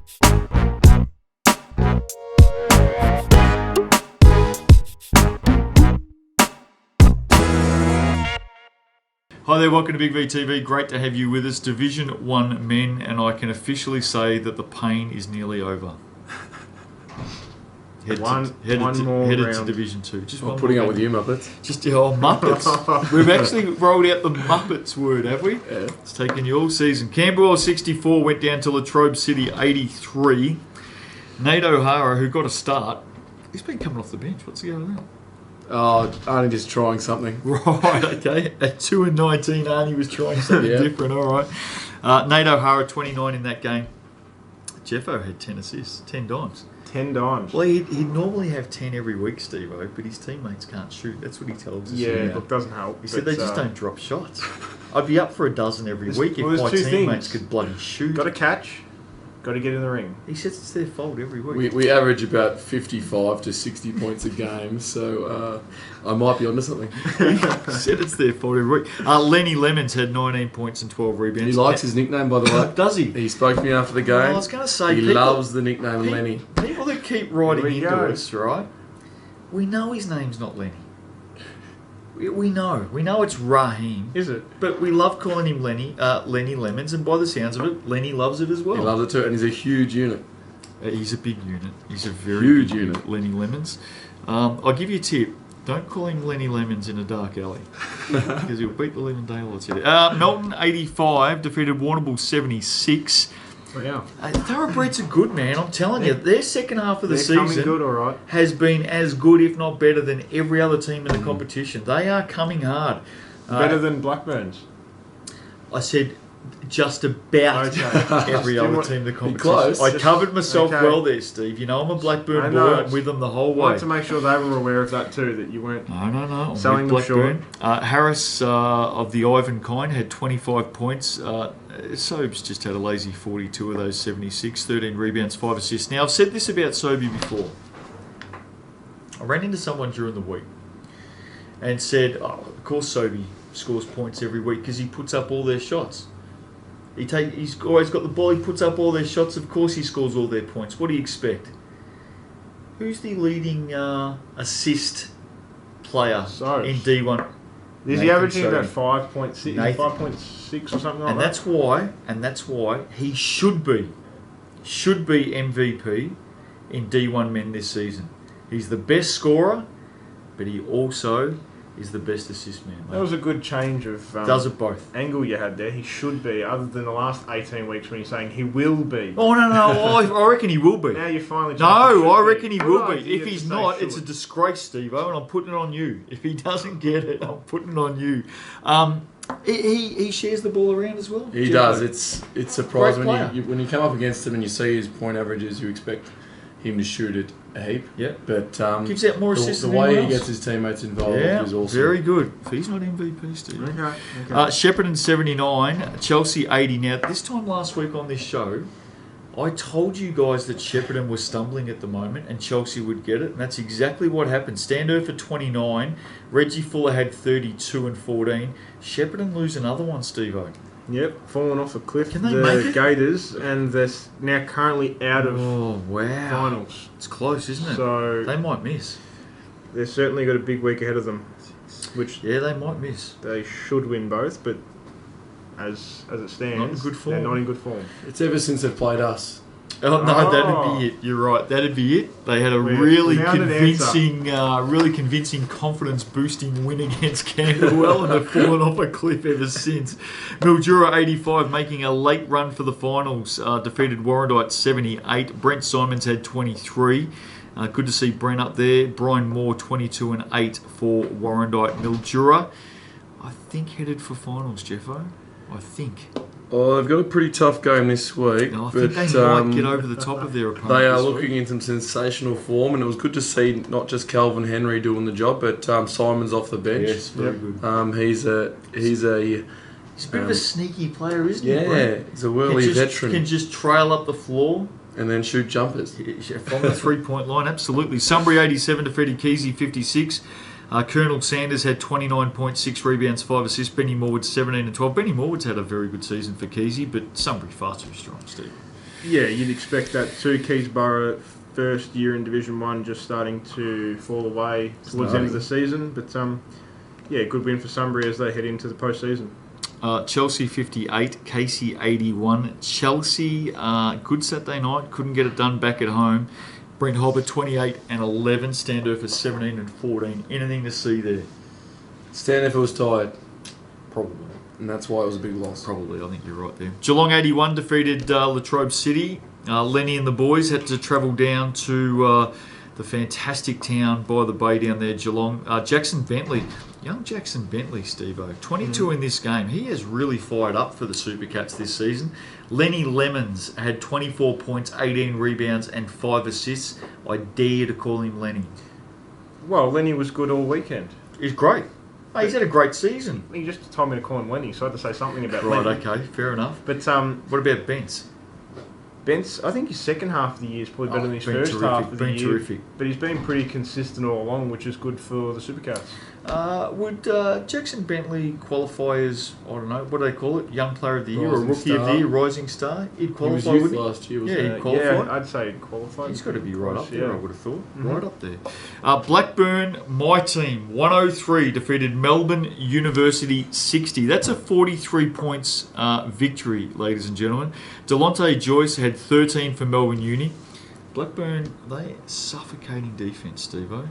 Hi there, welcome to Big V TV. Great to have you with us. Division 1 men, and I can officially say that the pain is nearly over. Headed to Division 2. Just I'm putting up with you, Muppets. Just Muppets. We've actually rolled out the Muppets word, have we? Yeah. It's taken you all season. Camberwell 64 went down to Latrobe City 83. Nate O'Hara, who got a start, he's been coming off the bench. What's the go with that? Oh, Arnie just trying something. Right, okay. At 2-19, Arnie was trying something different. All right. Nate O'Hara, 29 in that game. Jeffo had 10 assists, 10 dimes. 10 dimes. Well, he'd normally have 10 every week, Steve-O, but his teammates can't shoot. That's what he tells us. Yeah, look, doesn't help. He said they just don't drop shots. I'd be up for a dozen every week if my teammates could bloody shoot. Got to catch, got to get in the ring. He says it's their fault every week. We average about 55 to 60 points a game, so I might be onto something. He said it's their fault every week. Lenny Lemons had 19 points and 12 rebounds. He likes his nickname, by the way. Does he? He spoke to me after the game. Well, I was going to say... He loves the nickname Lenny. People that keep writing into us, right? We know his name's not Lenny. We know. We know it's Raheem. Is it? But we love calling him Lenny Lemons, and by the sounds of it, Lenny loves it as well. He loves it too, and he's a huge unit. He's a big unit. He's a very huge big unit. Lenny Lemons. I'll give you a tip. Don't call him Lenny Lemons in a dark alley. Because he'll beat the living daylights out of you. Melton 85 defeated Warrnambool 76. Yeah. Thoroughbreds are good, man. I'm telling you. Their second half of the season good, all right. has been as good, if not better, than every other team in the competition. They are coming hard. Better than Blackburns? I said just about every other team in the competition. Close. I covered myself well there, Steve. You know I'm a Blackburn boy. I'm with them the whole way. I wanted to make sure they were aware of that too, that you weren't selling them short. Harris of the Ivan kind had 25 points. Sobes just had a lazy 42 of those 76, 13 rebounds, 5 assists. Now, I've said this about Sobey before. I ran into someone during the week and said, of course Sobey scores points every week because he puts up all their shots. He's always got the ball, he puts up all their shots, of course he scores all their points. What do you expect? Who's the leading assist player in D1? Is he averaging about 5.6, 5.6 or something like that? And that's why he should be MVP in D1 men this season. He's the best scorer, but he also is the best assist man. Mate. That was a good change of does it both angle you had there. He should be, other than the last 18 weeks when you're saying he will be. Oh no, I reckon he will be. Now you finally. No, I reckon he will be. If he's not, it's a disgrace, Steve-O, and I'm putting it on you. If he doesn't get it, I'm putting it on you. He shares the ball around as well. He does. It's surprising when you come up against him and you see his point averages. You expect him to shoot it a heap. Yeah. But gives out more assists. The way he gets his teammates involved is awesome. Very good. If he's not MVP, Steve. Okay. Shepparton 79, Chelsea 80. Now, this time last week on this show, I told you guys that Shepparton was stumbling at the moment and Chelsea would get it, and that's exactly what happened. Standover for 29. Reggie Fuller had 32 and 14. Shepparton lose another one, Steve-O. Yep, falling off a cliff. Can they make it? Gators, and they're now currently out of finals. It's close, isn't it? So they might miss. They've certainly got a big week ahead of them. They might miss. They should win both, but as it stands, not in good form. They're not in good form. It's ever since they've played us. Oh no, that'd be it. You're right. That'd be it. They had a really convincing, confidence-boosting win against Camberwell, and they've fallen off a cliff ever since. Mildura 85 making a late run for the finals. Defeated Warrandyte 78. Brent Simons had 23. Good to see Brent up there. Brian Moore 22 and 8 for Warrandyte. Mildura, I think headed for finals, Jeffo. I think. Oh, they've got a pretty tough game this week. No, I think they might get over the top of their opponent. They are looking in some sensational form, and it was good to see not just Calvin Henry doing the job, but Simon's off the bench. Yes, very good. He's a bit of a sneaky player, isn't he? Yeah, he's a whirly veteran. Can just trail up the floor and then shoot jumpers from the 3-point line. Absolutely. Sunbury 87 defeated Keezy 56. Colonel Sanders had 29 points, 6 rebounds, 5 assists. Benny Morwood 17 and 12. Benny Morwood's had a very good season for Keezy, but Sunbury far too strong, Steve. Yeah, you'd expect that too. Keysborough, first year in Division 1, just starting to fall away towards the end of the season. But, good win for Sunbury as they head into the postseason. Chelsea 58, Casey 81. Chelsea, good Saturday night, couldn't get it done back at home. Brent Hobber 28 and 11, Standover 17 and 14. Anything to see there? Standover was tired. Probably. And that's why it was a big loss. Probably, I think you're right there. Geelong 81 defeated Latrobe City. Lenny and the boys had to travel down to the fantastic town by the bay down there, Geelong. Jackson Bentley, young Jackson Bentley, Steve-O, 22 in this game. He has really fired up for the Super Cats this season. Lenny Lemons had 24 points, 18 rebounds and 5 assists. I dare to call him Lenny. Well, Lenny was good all weekend. He's great. Oh, he's had a great season. He just told me to call him Lenny, so I had to say something about Lenny. Lenny. Right, okay, fair enough. But what about Bence? Bence, I think his second half of the year is probably better than his first half of the year. Terrific. But he's been pretty consistent all along, which is good for the Supercats. Would Jackson Bentley qualify as, I don't know, what do they call it? Young Player of the Year or Rising Rookie of Star. the Year, Rising Star? He'd qualify, He was would youth he? last year, wasn't Yeah, he? he'd qualify. Yeah, I'd say he'd qualify. He's got to be right up there, yeah. I would have thought. Mm-hmm. Right up there. Blackburn, my team, 103, defeated Melbourne University 60. That's a 43 points victory, ladies and gentlemen. Delonte Joyce had 13 for Melbourne Uni. Blackburn, they suffocating defence, Steve-O.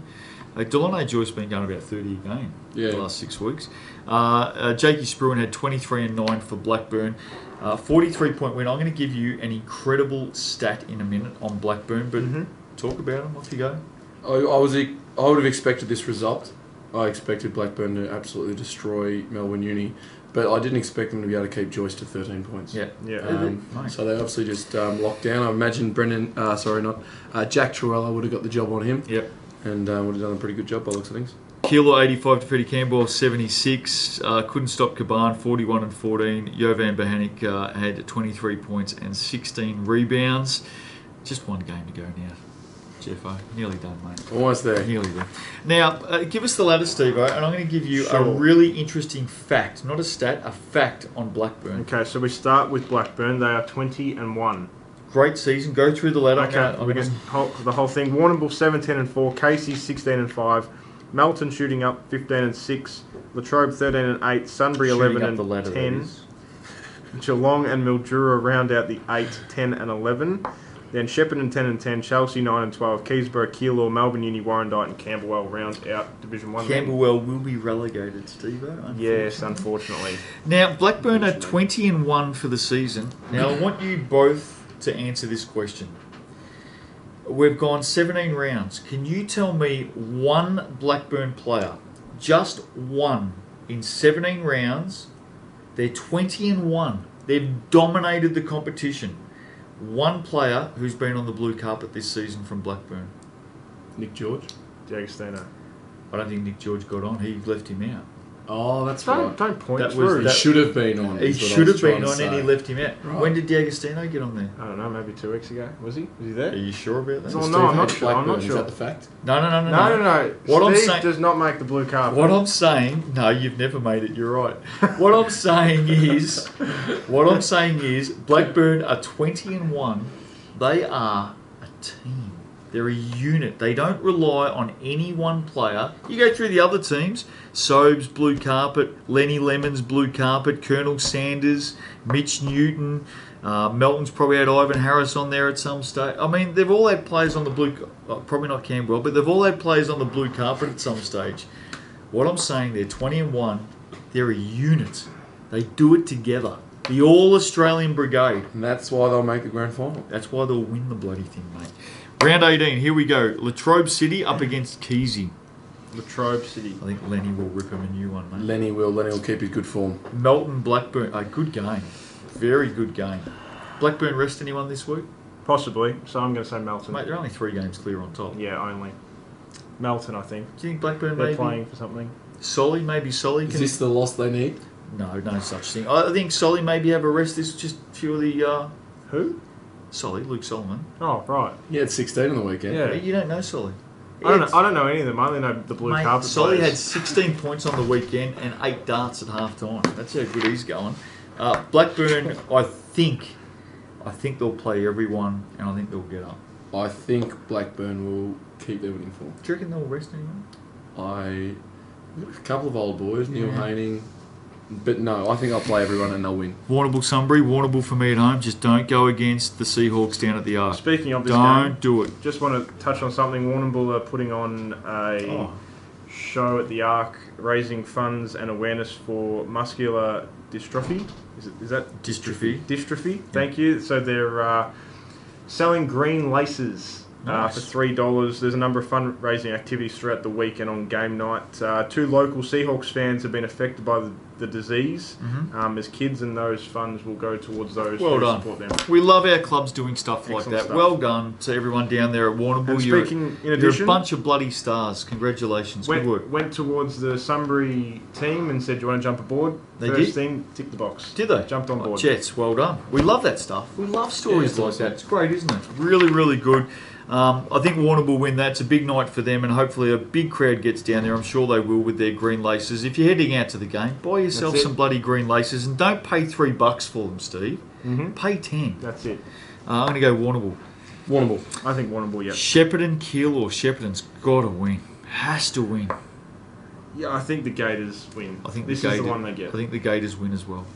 Delonte Joyce been going about 30 a game the last 6 weeks. Jakey Spruan had 23 and 9 for Blackburn. 43-point win. I'm going to give you an incredible stat in a minute on Blackburn, but talk about them. Off you go. I would have expected this result. I expected Blackburn to absolutely destroy Melbourne Uni, but I didn't expect them to be able to keep Joyce to 13 points. Yeah. So they obviously just locked down. I imagine Jack Truella would have got the job on him. Yep. And would have done a pretty good job by the looks of things. Keilor 85 defeated Campbell 76. Couldn't stop Caban 41 and 14. Jovan Bahanic had 23 points and 16 rebounds. Just one game to go now. Jeffo, nearly done, mate. Almost there. Nearly there. Now, give us the ladder, Steve-O, and I'm going to give you a really interesting fact, not a stat, a fact on Blackburn. Okay, so we start with Blackburn. They are 20 and 1. Great season. Go through the ladder. Okay, the whole thing. Warrnambool 17 and 4. Casey 16 and 5. Melton shooting up 15 and 6. Latrobe 13 and 8. Sunbury 11 and 10. Geelong and Mildura round out the 8, 10 and 11. Then Shepparton 10 and 10, Chelsea 9 and 12, Keysborough, Keilor, Melbourne Uni, Warrandyte and Camberwell round out Division 1. Camberwell will be relegated, Steve-O. Yes, unfortunately. Now, Blackburn are 20 and 1 for the season. Now, I want you both to answer this question. We've gone 17 rounds. Can you tell me one Blackburn player, just one, in 17 rounds? They're 20 and 1. They've dominated the competition. One player who's been on the blue carpet this season from Blackburn. Nick George? D'Agostino. I don't think Nick George got on. He left him out. Oh, that's right. Don't point That through. He should have been on. He should have been on and he left him out. Right. When did D'Agostino get on there? I don't know, maybe 2 weeks ago. Was he there? Are you sure about that? Oh, no, I'm not sure. Is that the fact? No. No. What I'm Steve saying does not make the blue carpet. What I'm saying, no, you've never made it. You're right. What I'm saying is, Blackburn are 20 and 1. They are a team. They're a unit. They don't rely on any one player. You go through the other teams. Sobes, blue carpet. Lenny Lemons, blue carpet. Colonel Sanders, Mitch Newton. Melton's probably had Ivan Harris on there at some stage. I mean, they've all had players on the blue... probably not Camberwell, but they've all had players on the blue carpet at some stage. What I'm saying, they're 20 and 1. They're a unit. They do it together. The All-Australian Brigade. And that's why they'll make the grand final. That's why they'll win the bloody thing, mate. Round 18, here we go. Latrobe City up against Keezy. Latrobe City. I think Lenny will rip him a new one, mate. Lenny will keep his good form. Melton, Blackburn. A good game. Very good game. Blackburn rest anyone this week? Possibly. So I'm going to say Melton. Mate, they're only 3 games clear on top. Yeah, only. Melton, I think. Do you think Blackburn They're maybe? playing for something. Solly, maybe Solly. Is this the loss they need? No such thing. I think Solly maybe have a rest. This is just purely... Who? Solly, Luke Solomon. Oh, right. He had 16 on the weekend. Yeah. You don't know Solly. I don't know any of them. I only know the blue carpet Solly players. had 16 points on the weekend and 8 darts at half time. That's how good he's going. Blackburn, I think, I think they'll play everyone, and I think they'll get up. I think Blackburn will keep their winning form. Do you reckon they'll rest anyone? A couple of old boys, Neil Haining. But no, I think I'll play everyone and they'll win. Warrnambool Sunbury, Warrnambool for me at home. Just don't go against the Seahawks down at the Arc. Speaking of this don't do it. Just want to touch on something. Warrnambool are putting on a show at the Arc, raising funds and awareness for muscular dystrophy. Is that dystrophy? Dystrophy. Thank you. So they're selling green laces. For $3. There's a number of fundraising activities throughout the week and on game night. 2 local Seahawks fans have been affected by the disease. As kids, and those funds will go towards those who support them. We love our clubs doing stuff like Excellent that. stuff. Well done to everyone down there at Warrnambool. And speaking, in addition, you're a bunch of bloody stars. Congratulations. Good work. Went towards the Sunbury team and said, "Do you want to jump aboard?" They First did. team, tick the box. Did they? Jumped on board. Jets, well done. We love that stuff. We love stories Yeah, like awesome. that. It's great, isn't it? Really, really good. I think Warrnambool will win that. It's a big night for them, and hopefully a big crowd gets down there. I'm sure they will with their green laces. If you're heading out to the game, buy yourself some bloody green laces, and don't pay $3 for them, Steve. Pay 10. That's it. I'm going to go Warrnambool. Warrnambool. I think Warrnambool, yeah. Shepparton, Kiel, or Shepparton's got to win. Has to win. Yeah, I think the Gators win. I think this the is Gators, the one they get. I think the Gators win as well.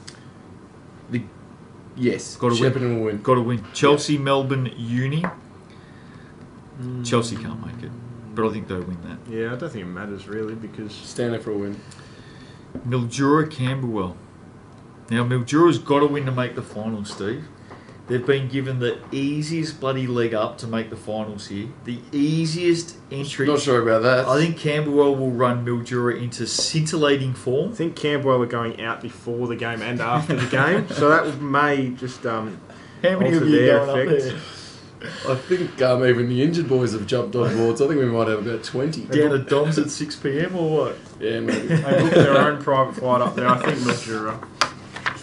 Yes. Got to win. Shepparton will win. Got to win. Chelsea, Melbourne, Uni. Chelsea can't make it, but I think they'll win that. Yeah, I don't think it matters really because Stand there for a win. Mildura, Camberwell. Now, Mildura's got to win to make the finals, Steve. They've been given the easiest bloody leg up to make the finals here. The easiest entry. Not sure about that. I think Camberwell will run Mildura into scintillating I form. think Camberwell are going out before the game and after the game, so that may just How many alter of you their going up effect. there? I think even the injured boys have jumped on board, so I think we might have about 20. Down at Dom's at 6 p.m. or what? Yeah, maybe. They booked their own private flight up there. I think Mildura.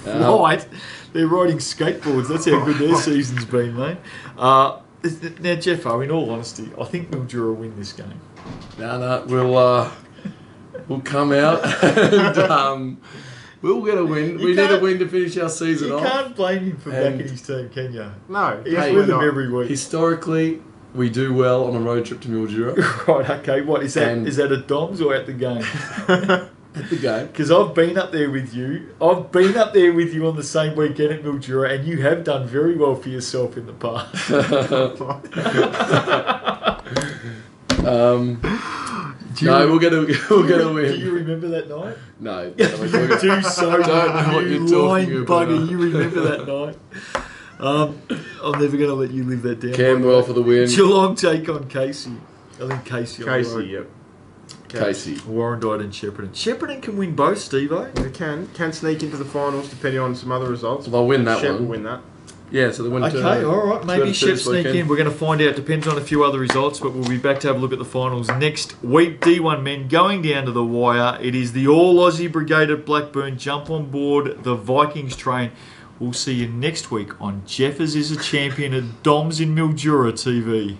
Right. They're riding skateboards. That's how good their season's been, mate. Now, Jeffo, in all honesty, I think Mildura win this game. No, we'll come out and we'll get a win. We need a win to finish our season You off. can't blame him for backing his team, can you? No, He's Hey, with them not. every week. Historically, we do well on a road trip to Mildura. Right, okay. What is that? And- Is that at Dom's or at the game? At the game. Because I've been up there with you. I've been up there with you on the same weekend at Mildura, and you have done very well for yourself in the past. We'll get a win. Do you remember that night? No. You do so. Don't know what you're talking lying about. bugger. You remember that night? I'm never going to let you live that down. Camberwell for the win. Geelong take on Casey. I think Casey. Casey, yep. Casey. Warrandyte and Shepparton. Shepparton can win both, Steve-O. They can sneak into the finals depending on some other results. They'll win that Shep one. will win that. Yeah, so they win. Okay, all right. Maybe Shep this sneak weekend. in. We're going to find out. Depends on a few other results, but we'll be back to have a look at the finals next week. D1 men going down to the wire. It is the All Aussie Brigade at Blackburn. Jump on board the Vikings train. We'll see you next week on Jeffers is a Champion at Dom's in Mildura TV.